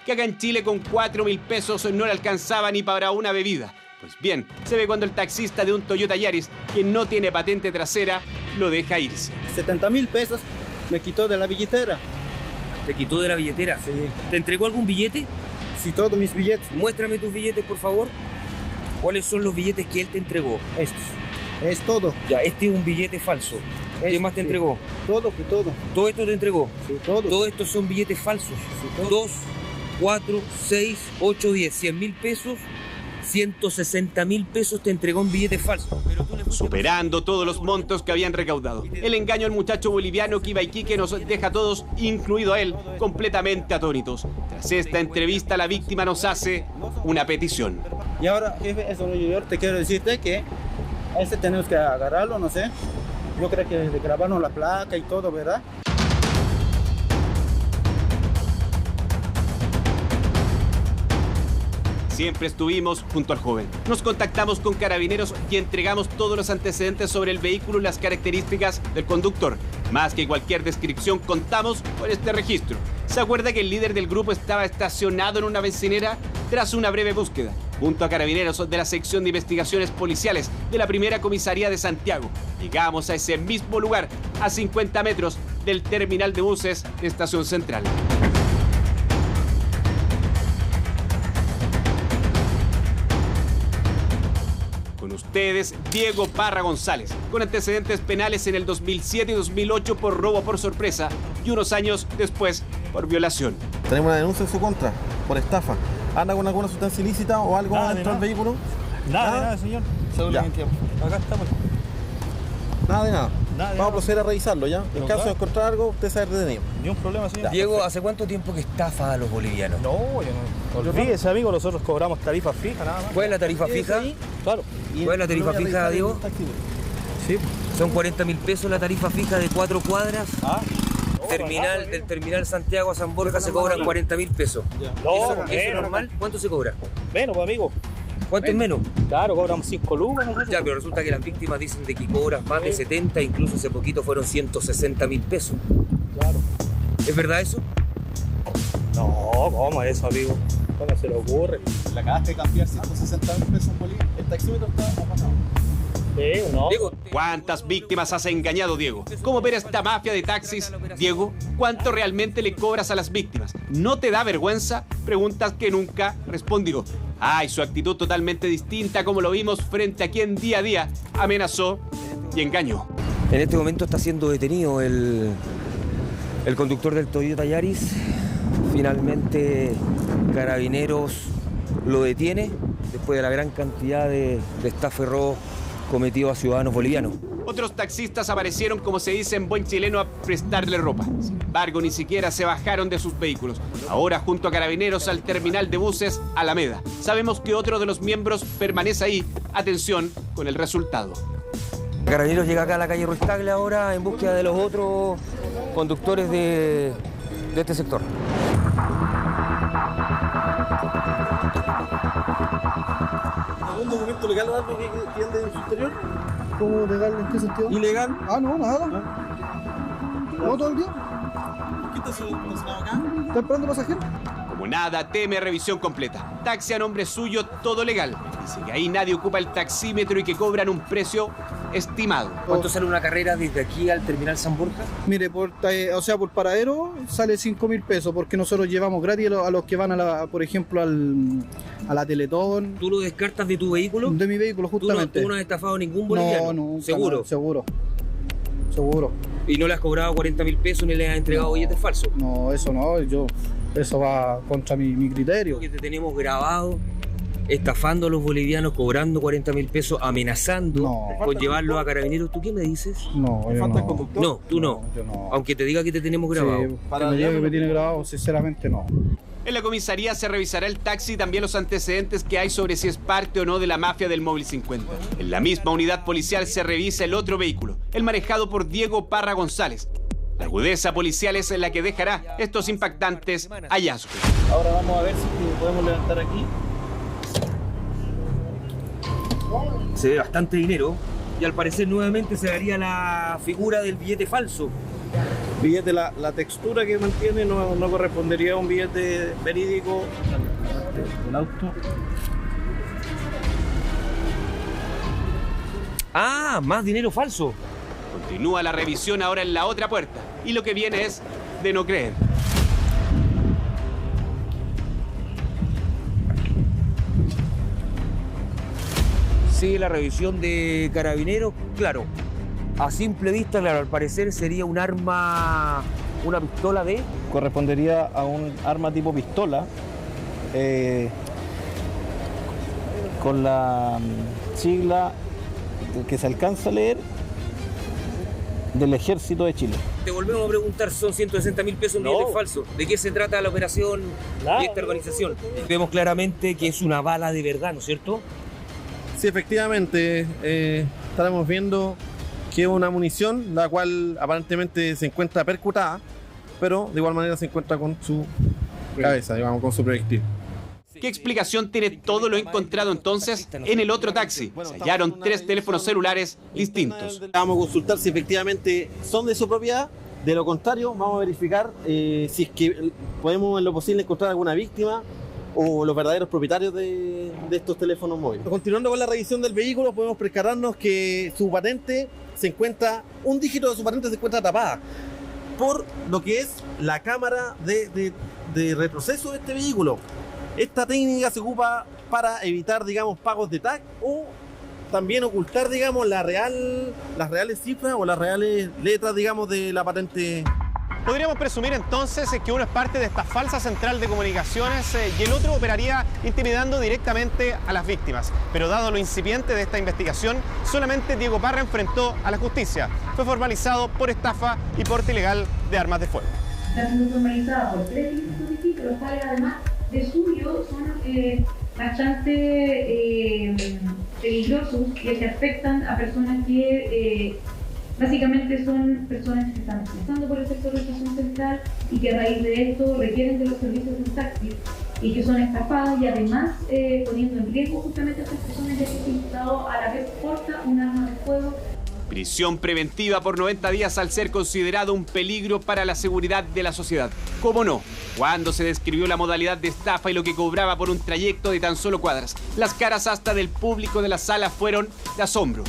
que acá en Chile con 4.000 pesos no le alcanzaba ni para una bebida. Pues bien, se ve cuando el taxista de un Toyota Yaris, que no tiene patente trasera, lo deja irse. 70.000 pesos me quitó de la billetera. ¿Te quitó de la billetera? Sí. ¿Te entregó algún billete? Sí, todos mis billetes. Muéstrame tus billetes, por favor. ¿Cuáles son los billetes que él te entregó? Estos. Es todo. Ya, este es un billete falso. ¿Qué más te entregó? Todo, que todo. ¿Todo esto te entregó? Sí, todo. Todos estos son billetes falsos. Sí, todo. 2, 4, 6, 8, 10. 100.000 pesos, 160.000 pesos te entregó un billete falso. Pero tú le fuiste Superando todos los montos que habían recaudado. El engaño al muchacho boliviano que iba a Iquique nos deja a todos, incluido a él, completamente atónitos. Tras esta entrevista, la víctima nos hace una petición. Y ahora, jefe, eso yo te quiero decirte que a este tenemos que agarrarlo, no sé. Yo creo que de grabarnos la placa y todo, ¿verdad? Siempre estuvimos junto al joven. Nos contactamos con Carabineros y entregamos todos los antecedentes sobre el vehículo y las características del conductor. Más que cualquier descripción, contamos con este registro. ¿Se acuerda que el líder del grupo estaba estacionado en una bencinera? Tras una breve búsqueda, junto a Carabineros de la Sección de Investigaciones Policiales de la Primera Comisaría de Santiago, llegamos a ese mismo lugar, a 50 metros del terminal de buses de Estación Central. Con ustedes, Diego Parra González, con antecedentes penales en el 2007 y 2008 por robo por sorpresa y unos años después por violación. Tenemos una denuncia en su contra por estafa. ¿Anda con alguna sustancia ilícita o algo dentro del vehículo? Nada, señor. Ya. Acá estamos. Nada de nada. Nada de Vamos nada. a proceder a revisarlo ya. En caso de encontrar algo, usted se va a ser detenido. Ni un problema, señor. Diego, ¿hace cuánto tiempo que estafa a los bolivianos? No, yo no. Olvídese, amigo, nosotros cobramos tarifas fijas, nada más. ¿Cuál es la tarifa fija? Claro. ¿Cuál es la tarifa fija, Diego? Sí. Son 40.000 pesos la tarifa fija de 4 cuadras. Ah. Del terminal Santiago a San Borja se cobran 40.000 pesos. ¿Eso es normal? ¿Cuánto se cobra? Menos, pues, amigo. ¿Cuánto es menos? Claro, cobramos 5 lucas nosotros. Ya, pero resulta que las víctimas dicen de que cobras más de 70, incluso hace poquito fueron 160.000 pesos. Claro. ¿Es verdad eso? No, ¿cómo es eso, amigo? ¿Cómo se le ocurre? Le acabaste de cambiar 160.000 pesos en Bolivia. El taxímetro está apagado. Sí, no. Diego, ¿Cuántas víctimas has engañado, Diego? ¿Cómo opera esta mafia de taxis? Diego, ¿cuánto realmente le cobras a las víctimas? ¿No te da vergüenza? Preguntas que nunca respondió. Ay, su actitud totalmente distinta, como lo vimos frente a quien día a día amenazó y engañó. en este momento está siendo detenido el conductor del Toyota Yaris. Finalmente Carabineros lo detiene después de la gran cantidad de estafa y robo cometido a ciudadanos bolivianos. Otros taxistas aparecieron, como se dice en buen chileno, a prestarle ropa. Sin embargo, ni siquiera se bajaron de sus vehículos. Ahora, junto a Carabineros, al terminal de buses Alameda. Sabemos que otro de los miembros permanece ahí. Atención con el resultado. Carabineros llega acá a la calle Ruiz Tagle ahora en búsqueda de los otros conductores de este sector. ¿Algún documento legal o algo que tiende en su interior? ¿Cómo legal? ¿En qué sentido? ¿Ilegal? Ah, no, nada. No, todo el día. ¿Qué está estacionado acá? ¿Está esperando pasajero? Como nada, teme revisión completa. Taxi a nombre suyo, todo legal. Dice que ahí nadie ocupa el taxímetro y que cobran un precio estimado. ¿Cuánto sale una carrera desde aquí al terminal San Borja? Mire, por paradero sale 5.000 pesos porque nosotros llevamos gratis a los que van, por ejemplo, a la Teletón. ¿Tú lo descartas de tu vehículo? De mi vehículo, justamente. ¿Tú no has estafado a ningún boliviano? No, ¿Seguro? No, seguro. ¿Y no le has cobrado 40.000 pesos ni le has entregado billetes falsos? No, eso no, eso va contra mi criterio. Que te tenemos grabado estafando a los bolivianos, cobrando 40.000 pesos, amenazando con llevarlos a Carabineros. ¿Tú qué me dices? No, yo ¿Falta el no. conductor? No, tú no. Yo no. Aunque te diga que te tenemos grabado. Sí, que me diga que me tiene grabado, sinceramente no. En la comisaría se revisará el taxi y también los antecedentes que hay sobre si es parte o no de la mafia del Móvil 50. En la misma unidad policial se revisa el otro vehículo, el manejado por Diego Parra González. La agudeza policial es la que dejará estos impactantes hallazgos. Ahora vamos a ver si podemos levantar aquí. Se ve bastante dinero y al parecer nuevamente se daría la figura del billete falso. Billete, la textura que mantiene no correspondería a un billete verídico. El auto. Ah, más dinero falso. Continúa la revisión ahora en la otra puerta. Y lo que viene es de no creer. Sí, la revisión de Carabineros, claro. A simple vista, claro, al parecer sería un arma, una pistola de... Correspondería a un arma tipo pistola con la sigla que se alcanza a leer del Ejército de Chile. Te volvemos a preguntar, son 160.000 pesos un billete falso. ¿De qué se trata la operación de esta organización? Vemos claramente que es una bala de verdad, ¿no es cierto? Sí, efectivamente, estaremos viendo que es una munición la cual aparentemente se encuentra percutada, pero de igual manera se encuentra con su cabeza, digamos, con su proyectil. ¿Qué explicación tiene todo lo encontrado entonces en el otro taxi? Se hallaron 3 teléfonos celulares distintos. Vamos a consultar si efectivamente son de su propiedad. De lo contrario, vamos a verificar si es que podemos en lo posible encontrar alguna víctima o los verdaderos propietarios de estos teléfonos móviles. Continuando con la revisión del vehículo, podemos percatarnos que su patente se encuentra, un dígito de su patente se encuentra tapada por lo que es la cámara de retroceso de este vehículo. Esta técnica se ocupa para evitar, digamos, pagos de TAC o también ocultar, digamos, las reales cifras o las reales letras, digamos, de la patente. Podríamos presumir entonces que uno es parte de esta falsa central de comunicaciones y el otro operaría intimidando directamente a las víctimas. Pero dado lo incipiente de esta investigación, solamente Diego Parra enfrentó a la justicia. Fue formalizado por estafa y porte ilegal de armas de fuego. Está siendo formalizado por 3 delitos distintos, los cuales además de suyo son bastante peligrosos y que afectan a personas que básicamente son personas que están pasando por el sector de estación central y que a raíz de esto requieren de los servicios de un taxi y que son estafadas y además poniendo en riesgo justamente a estas personas ya que se imputado a la vez porta un arma de fuego. Prisión preventiva por 90 días al ser considerado un peligro para la seguridad de la sociedad. ¿Cómo no? Cuando se describió la modalidad de estafa y lo que cobraba por un trayecto de tan solo cuadras, las caras hasta del público de la sala fueron de asombro.